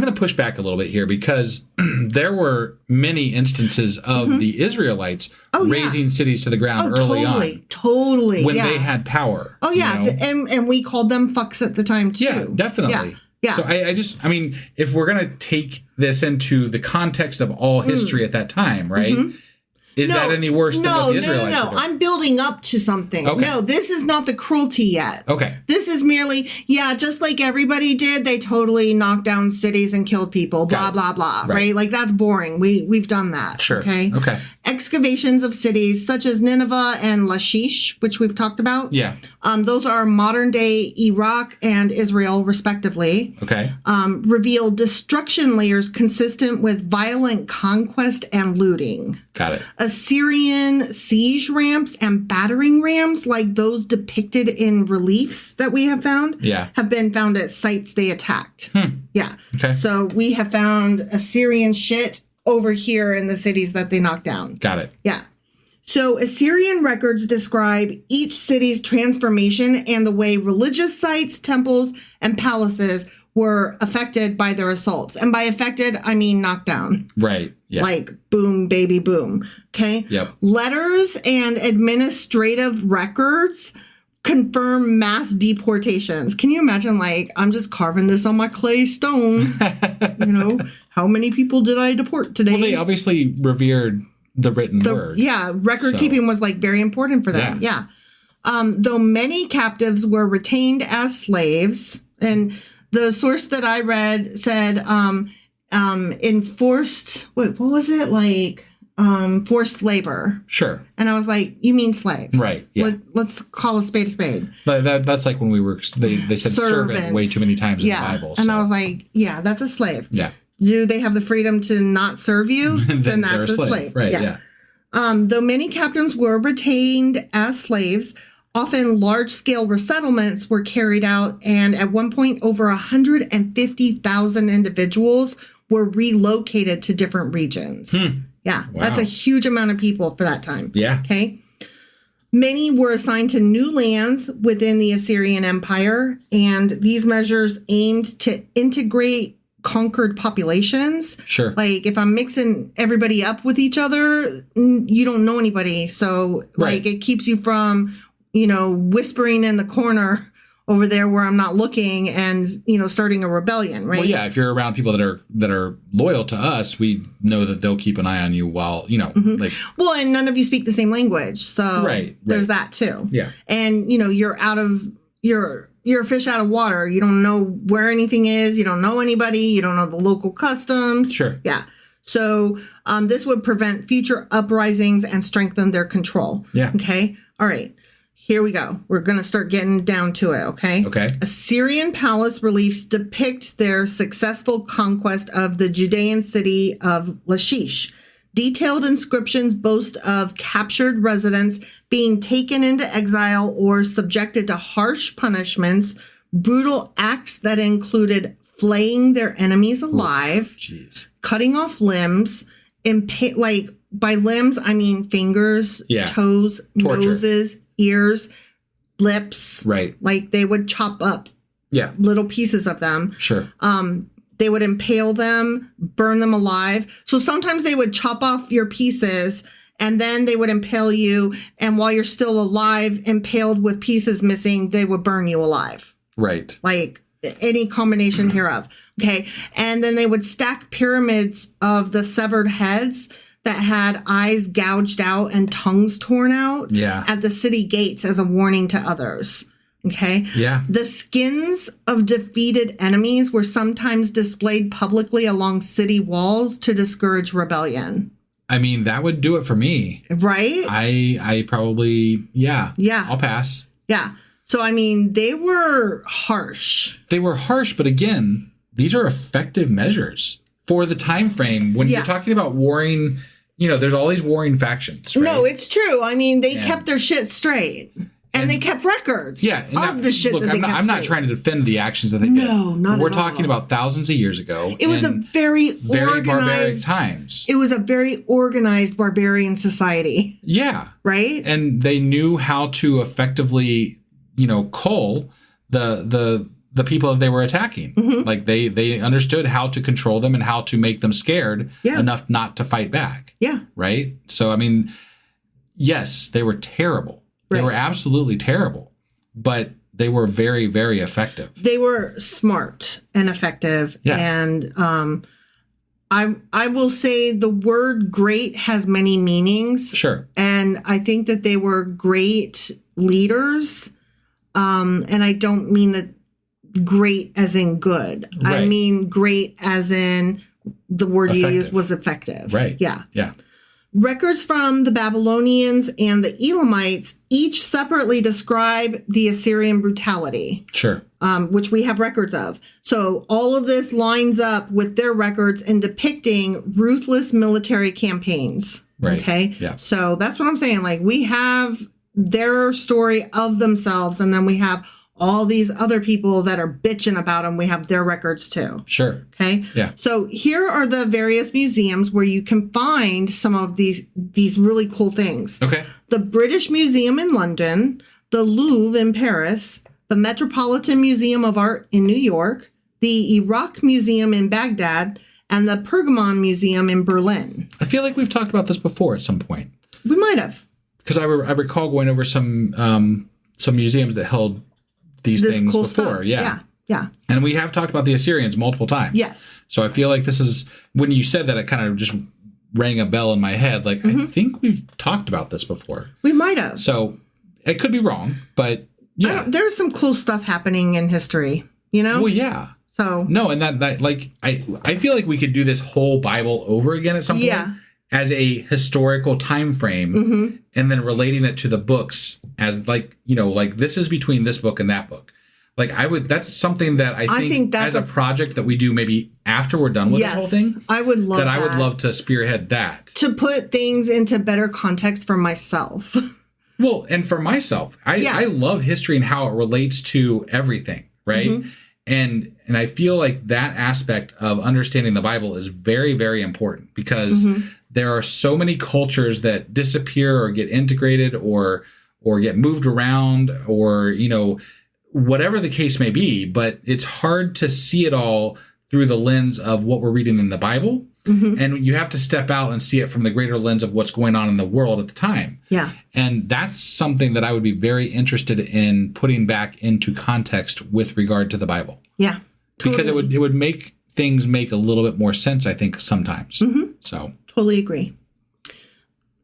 to push back a little bit here because there were many instances of the Israelites razing cities to the ground early on. Totally. When they had power. Oh, yeah. And we called them fucks at the time, too. Yeah, definitely. Yeah. So I mean, if we're going to take this into the context of all history at that time, right? Is that any worse than what the Israelites were doing? I'm building up to something. Okay. No, this is not the cruelty yet. Okay. This is merely, just like everybody did, they totally knocked down cities and killed people, blah, blah, blah, right? Like, that's boring. We've done that. Sure. Okay. Excavations of cities such as Nineveh and Lachish, which we've talked about. Yeah. Those are modern-day Iraq and Israel, respectively. Okay. Reveal destruction layers consistent with violent conquest and looting. Got it. Assyrian siege ramps and battering rams, like those depicted in reliefs that we have found, have been found at sites they attacked. Yeah. Okay. So we have found Assyrian shit over here in the cities that they knocked down. Got it. Yeah. So Assyrian records describe each city's transformation and the way religious sites, temples, and palaces were affected by their assaults. And by affected, I mean knocked down. Right. Yeah. Like boom, baby, boom. Okay. Yep. Letters and administrative records confirm mass deportations. Can you imagine, like, I'm just carving this on my clay stone. How many people did I deport today? Well, they obviously revered the written word. Yeah, record keeping was like very important for them. Yeah. Though many captives were retained as slaves, and the source that I read said enforced, what was it? Like forced labor. Sure. And I was like, you mean slaves? Right. Yeah. Let's call a spade a spade. That's like when we were, they said servant way too many times in the Bible. And I was like, yeah, that's a slave. Yeah. Do they have the freedom to not serve you? then that's a slave. Right. Yeah. Though many captains were retained as slaves, often large-scale resettlements were carried out, and at one point, over 150,000 individuals were relocated to different regions. Yeah, wow. That's a huge amount of people for that time. Yeah. Okay. Many were assigned to new lands within the Assyrian Empire, and these measures aimed to integrate conquered populations. Sure. Like, if I'm mixing everybody up with each other, you don't know anybody. So, like, it keeps you from, whispering in the corner over there where I'm not looking and, starting a rebellion, right? Well, yeah, if you're around people that are loyal to us, we know that they'll keep an eye on you while, like... Well, and none of you speak the same language, so there's that too. Yeah. And, you're you're a fish out of water. You don't know where anything is. You don't know anybody. You don't know the local customs. Sure. Yeah. So this would prevent future uprisings and strengthen their control. Yeah. Okay. All right. Here we go. We're going to start getting down to it, okay? Okay. Assyrian palace reliefs depict their successful conquest of the Judean city of Lachish. Detailed inscriptions boast of captured residents being taken into exile or subjected to harsh punishments, brutal acts that included flaying their enemies alive, cutting off limbs, like by limbs, I mean fingers, toes, torture. Noses, ears, lips. Right. Like they would chop up little pieces of them. Sure. They would impale them, burn them alive. So sometimes they would chop off your pieces and then they would impale you. And while you're still alive, impaled with pieces missing, they would burn you alive. Right. Like any combination hereof. Okay. And then they would stack pyramids of the severed heads that had eyes gouged out and tongues torn out at the city gates as a warning to others. Okay. Yeah. The skins of defeated enemies were sometimes displayed publicly along city walls to discourage rebellion. I mean, that would do it for me. Right? I probably, Yeah. I'll pass. Yeah. So, I mean, they were harsh. They were harsh, but again, these are effective measures for the time frame. When you're talking about warring, there's all these warring factions, right? No, it's true. I mean, they kept their shit straight. And they kept records of the shit that they kept I'm not trying to defend the actions that they did. No, not at all. We're talking about thousands of years ago. It was a very barbaric times. It was a very organized barbarian society. Yeah. Right? And they knew how to effectively, cull the people that they were attacking. Mm-hmm. Like they understood how to control them and how to make them scared enough not to fight back. Yeah. Right? So, I mean, yes, they were terrible. They were absolutely terrible, but they were very, very effective. They were smart and effective. Yeah. And I will say the word great has many meanings. Sure. And I think that they were great leaders. And I don't mean that great as in good. Right. I mean great as in the word effective. You used was effective. Right. Yeah. Yeah. Records from the Babylonians and the Elamites each separately describe the Assyrian brutality. Sure. Which we have records of. So all of this lines up with their records in depicting ruthless military campaigns. Right. Okay. Yeah. So that's what I'm saying. Like we have their story of themselves, and then we have all these other people that are bitching about them. We have their records too. Sure. Okay. Yeah. So here are the various museums where you can find some of these really cool things. Okay. The British Museum in London, the Louvre in Paris, the Metropolitan Museum of Art in New York, the Iraq Museum in Baghdad, and the Pergamon Museum in Berlin. I feel like we've talked about this before at some point. We might have. Because I recall going over some some museums that held these things cool before. Stuff. Yeah. Yeah. And we have talked about the Assyrians multiple times. Yes. So I feel like this is, when you said that, it kind of just rang a bell in my head. Like, I think we've talked about this before. We might have. So it could be wrong, but yeah. There's some cool stuff happening in history, you know? Well, yeah. So. No, and that like, I feel like we could do this whole Bible over again at some point. Yeah. As a historical time frame, and then relating it to the books as like, like this is between this book and that book. Like that's something that I think that's as a project that we do maybe after we're done with this whole thing. I would love that. I would love to spearhead that. To put things into better context for myself. Well, and for myself, I love history and how it relates to everything, right? And I feel like that aspect of understanding the Bible is very, very important because there are so many cultures that disappear or get integrated or get moved around or, whatever the case may be. But it's hard to see it all through the lens of what we're reading in the Bible. And you have to step out and see it from the greater lens of what's going on in the world at the time. Yeah. And that's something that I would be very interested in putting back into context with regard to the Bible. Yeah. Totally. Because it would make things make a little bit more sense, I think, sometimes. So totally agree.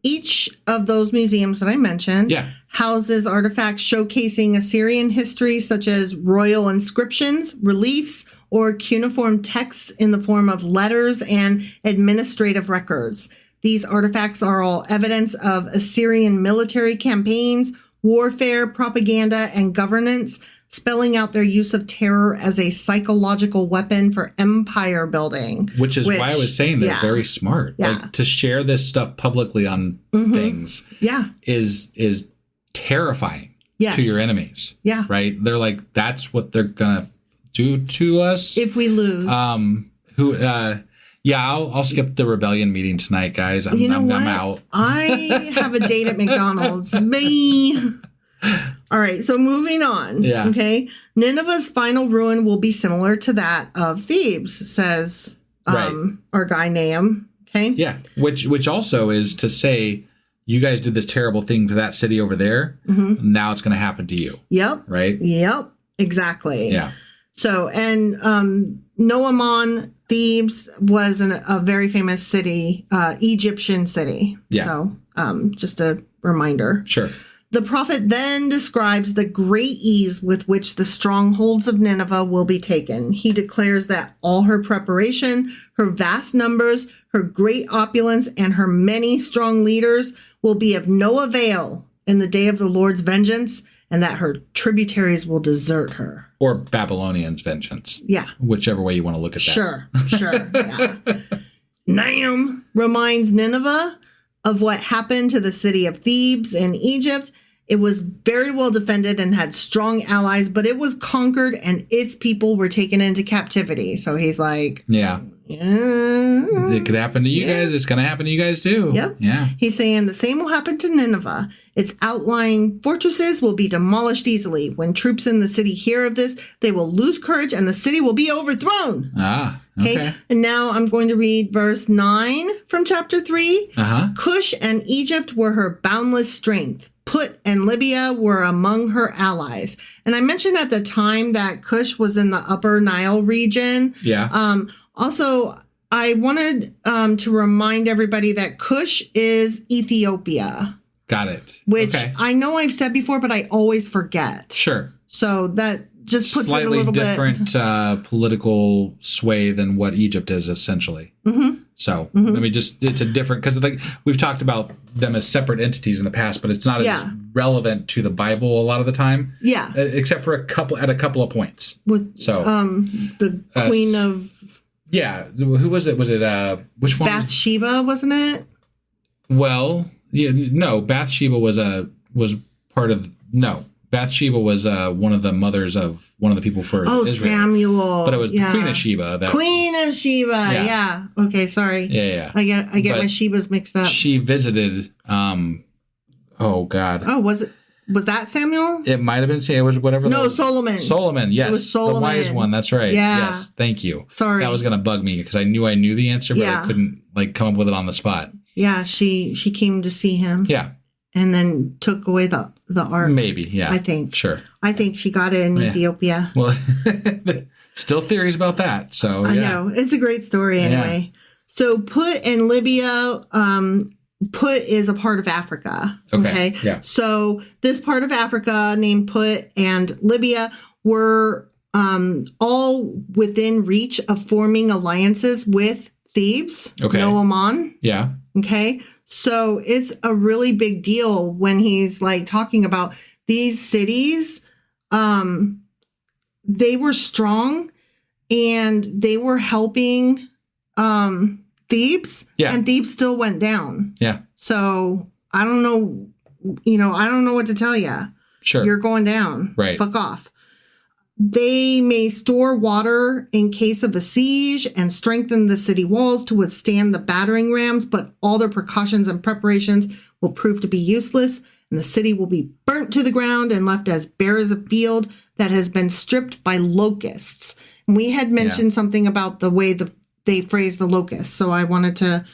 Each of those museums that I mentioned houses artifacts showcasing Assyrian history, such as royal inscriptions, reliefs, or cuneiform texts in the form of letters and administrative records. These artifacts are all evidence of Assyrian military campaigns, warfare, propaganda, and governance, spelling out their use of terror as a psychological weapon for empire building. Which is why I was saying they're very smart. Yeah. Like, to share this stuff publicly on things is terrifying to your enemies. Yeah. Right? They're like, that's what they're going to do to us if we lose. I'll skip the rebellion meeting tonight, guys. I'm out. I have a date at McDonald's. Me. All right, so moving on. Yeah. Okay. Nineveh's final ruin will be similar to that of Thebes, says our guy Nahum. Okay. Yeah. Which also is to say, you guys did this terrible thing to that city over there. Now it's going to happen to you. Yep. Right? Yep. Exactly. Yeah. So, and Noamon, Thebes was a very famous city, Egyptian city. Yeah. So, just a reminder. Sure. The prophet then describes the great ease with which the strongholds of Nineveh will be taken. He declares that all her preparation, her vast numbers, her great opulence, and her many strong leaders will be of no avail in the day of the Lord's vengeance, and that her tributaries will desert her. Or Babylonians' vengeance. Yeah. Whichever way you want to look at that. Sure. Yeah. Nahum reminds Nineveh of what happened to the city of Thebes in Egypt. It was very well defended and had strong allies, but it was conquered and its people were taken into captivity. So he's like, it could happen to you guys. It's going to happen to you guys too. Yep. Yeah. He's saying the same will happen to Nineveh. Its outlying fortresses will be demolished easily. When troops in the city hear of this, they will lose courage and the city will be overthrown. Okay. And now I'm going to read verse 9 from chapter 3. Cush and Egypt were her boundless strength. Put and Libya were among her allies. And I mentioned at the time that Cush was in the Upper Nile region. Yeah. Also, I wanted to remind everybody that Cush is Ethiopia. Got it. Which I know I've said before, but I always forget. Sure. So that just puts slightly it a little different political sway than what Egypt is, essentially. So, I mean, it's a different, because like we've talked about them as separate entities in the past, but it's not as relevant to the Bible a lot of the time. Yeah. Except for a couple of points. The queen of... Yeah. Who was it? Was it, which one? Bathsheba, wasn't it? Well, no, Bathsheba was part of, Bathsheba was one of the mothers of one of the people for Israel. Samuel. But it was the Queen of Sheba. Queen of Sheba, yeah. Okay, sorry. Yeah. I get my Shebas mixed up. She visited, oh, God. Oh, was that Samuel? It might have been, it was whatever. No, Solomon. Solomon, yes. It was Solomon. The wise one, that's right. Yeah. Yes, thank you. Sorry. That was going to bug me because I knew the answer, but I couldn't come up with it on the spot. Yeah, she came to see him. Yeah. And then took away the the ark. Maybe, yeah. I think. Sure. I think she got it in Ethiopia. Well, still theories about that. So I know. It's a great story anyway. Yeah. So Put and Libya, Put is a part of Africa. Okay. Yeah. So this part of Africa named Put and Libya were all within reach of forming alliances with Thebes. Okay. No Ammon. Yeah. Okay. So it's a really big deal when he's like talking about these cities. They were strong and they were helping Thebes. Yeah. And Thebes still went down. Yeah. So I don't know, I don't know what to tell you. Sure. You're going down. Right. Fuck off. They may store water in case of a siege and strengthen the city walls to withstand the battering rams, but all their precautions and preparations will prove to be useless, and the city will be burnt to the ground and left as bare as a field that has been stripped by locusts. And we had mentioned something about the way they phrase the locusts, so I wanted to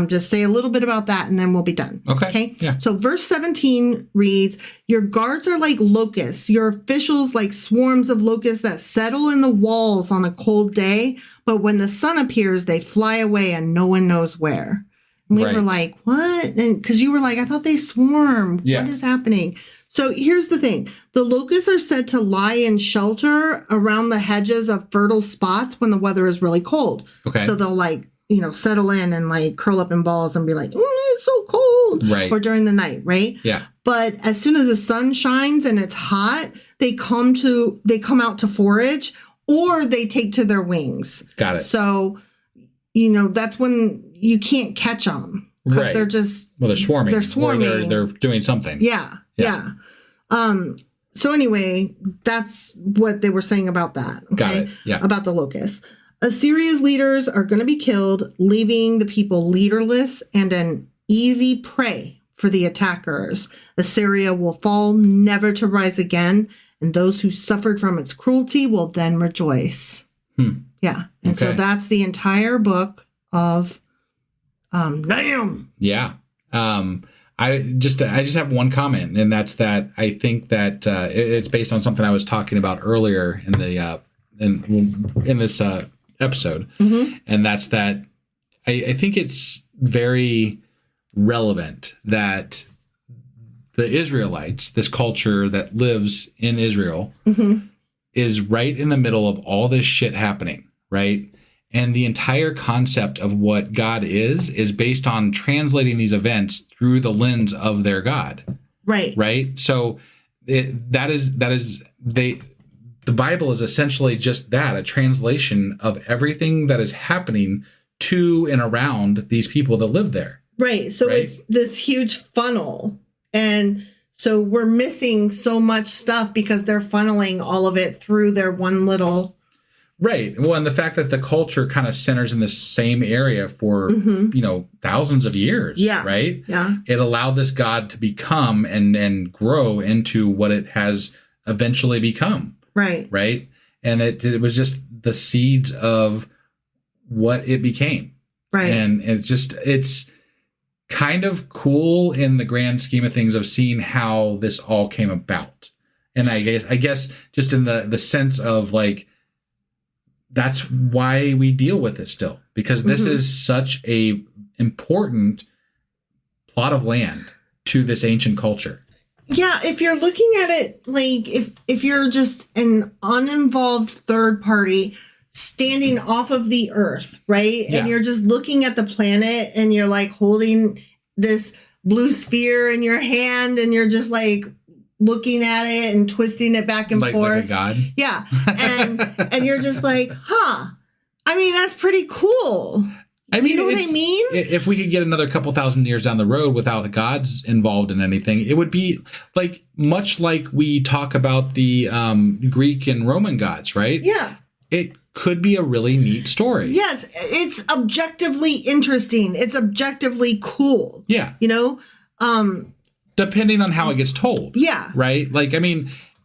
just say a little bit about that, and then we'll be done. Okay? Yeah. So verse 17 reads, your guards are like locusts, your officials like swarms of locusts that settle in the walls on a cold day, but when the sun appears, they fly away and no one knows where. And we were like, what? And because you were like, I thought they swarm. Yeah. What is happening? So here's the thing. The locusts are said to lie in shelter around the hedges of fertile spots when the weather is really cold. Okay. So they'll settle in and curl up in balls and be like, it's so cold. Right. Or during the night, right? Yeah. But as soon as the sun shines and it's hot, they come out to forage or they take to their wings. Got it. So, that's when you can't catch them. Right. They're just... Well, they're swarming. They're swarming. Or they're doing something. Yeah. So anyway, that's what they were saying about that. Okay? Got it. Yeah. About the locusts. Assyria's leaders are going to be killed, leaving the people leaderless and an easy prey for the attackers. Assyria will fall, never to rise again, and those who suffered from its cruelty will then rejoice. Yeah. And so that's the entire book of Nahum. Yeah. I just have one comment, and that's that I think that it's based on something I was talking about earlier in the in this episode, and that's that I think it's very relevant that the Israelites, this culture that lives in Israel, is right in the middle of all this shit happening, right? And the entire concept of what God is based on translating these events through the lens of their God. Right. Right. So the Bible is essentially just that, a translation of everything that is happening to and around these people that live there. Right. So it's this huge funnel. And so we're missing so much stuff because they're funneling all of it through their one little... Right. Well, and the fact that the culture kind of centers in the same area for, thousands of years. Yeah. Right. Yeah. It allowed this God to become and grow into what it has eventually become. Right. Right. And it was just the seeds of what it became. Right. And it's kind of cool in the grand scheme of things of seeing how this all came about. And I guess just in the sense of that's why we deal with it still, because this is such a important plot of land to this ancient culture. Yeah, if you're looking at it if you're just an uninvolved third party standing off of the earth, right? Yeah. And you're just looking at the planet and you're holding this blue sphere in your hand and you're just looking at it and twisting it back and forth. Like a god? Yeah. And you're just that's pretty cool. You know what I mean? If we could get another couple thousand years down the road without gods involved in anything, it would be much like we talk about the Greek and Roman gods, right? Yeah. It could be a really neat story. Yes. It's objectively interesting. It's objectively cool. Yeah. Depending on how it gets told. Yeah. Right?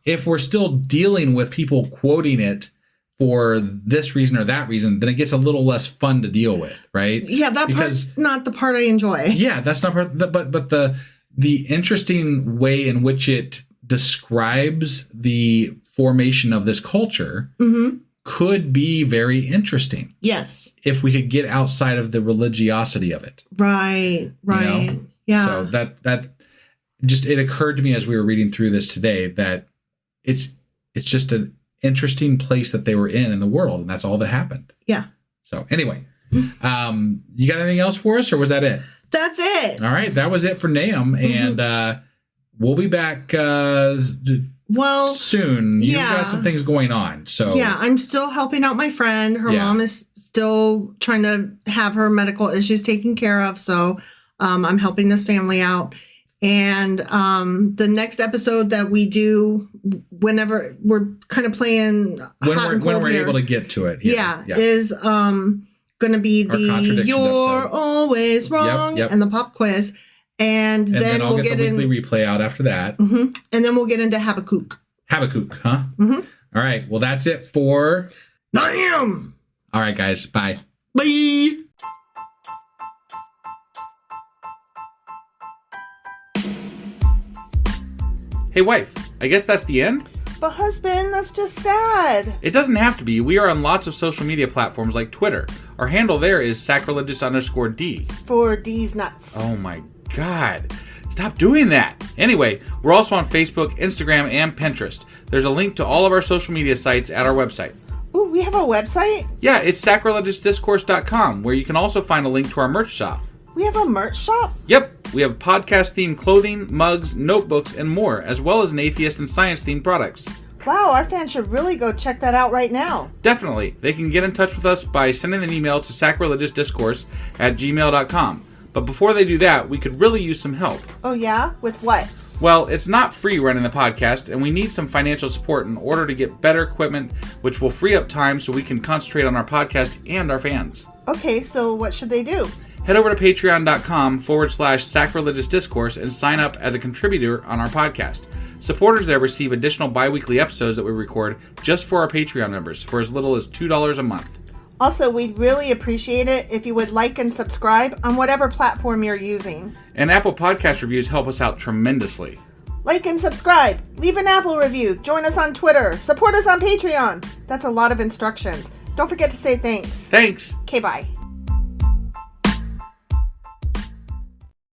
If we're still dealing with people quoting it for this reason or that reason, then it gets a little less fun to deal with, right? Yeah, part's not the part I enjoy. Yeah, that's not part. But the interesting way in which it describes the formation of this culture could be very interesting. Yes. If we could get outside of the religiosity of it. Right. Yeah. So that just, it occurred to me as we were reading through this today that it's just an interesting place that they were in the world, and that's all that happened. Yeah. So anyway, you got anything else for us, or was that it? That's it. All right, that was it for Nahum, and we'll be back soon. You've got some things going on. So yeah, I'm still helping out my friend. Her mom is still trying to have her medical issues taken care of, so I'm helping this family out. And the next episode that we do, whenever we're kind of playing when we're able to get to it, is going to be the "You're episode. Always Wrong" and the pop quiz, and then I'll we'll get the weekly replay out after that, and then we'll get into Habakkuk. Habakkuk, huh? All right. Well, that's it for Nahum. All right, guys. Bye. Bye. Hey, wife, I guess that's the end? But husband, that's just sad. It doesn't have to be. We are on lots of social media platforms like Twitter. Our handle there is sacrilegious_D. For D's nuts. Oh my God. Stop doing that. Anyway, we're also on Facebook, Instagram, and Pinterest. There's a link to all of our social media sites at our website. Ooh, we have a website? Yeah, it's sacrilegiousdiscourse.com, where you can also find a link to our merch shop. We have a merch shop? Yep, we have podcast-themed clothing, mugs, notebooks, and more, as well as an atheist and science-themed products. Wow, our fans should really go check that out right now. Definitely. They can get in touch with us by sending an email to sacrilegiousdiscourse@gmail.com. But before they do that, we could really use some help. Oh yeah? With what? Well, it's not free running the podcast, and we need some financial support in order to get better equipment, which will free up time so we can concentrate on our podcast and our fans. Okay, so what should they do? Head over to patreon.com/sacrilegious discourse and sign up as a contributor on our podcast. Supporters there receive additional bi-weekly episodes that we record just for our Patreon members for as little as $2 a month. Also, we'd really appreciate it if you would like and subscribe on whatever platform you're using. And Apple Podcast reviews help us out tremendously. Like and subscribe. Leave an Apple review. Join us on Twitter. Support us on Patreon. That's a lot of instructions. Don't forget to say thanks. Thanks. Okay, bye.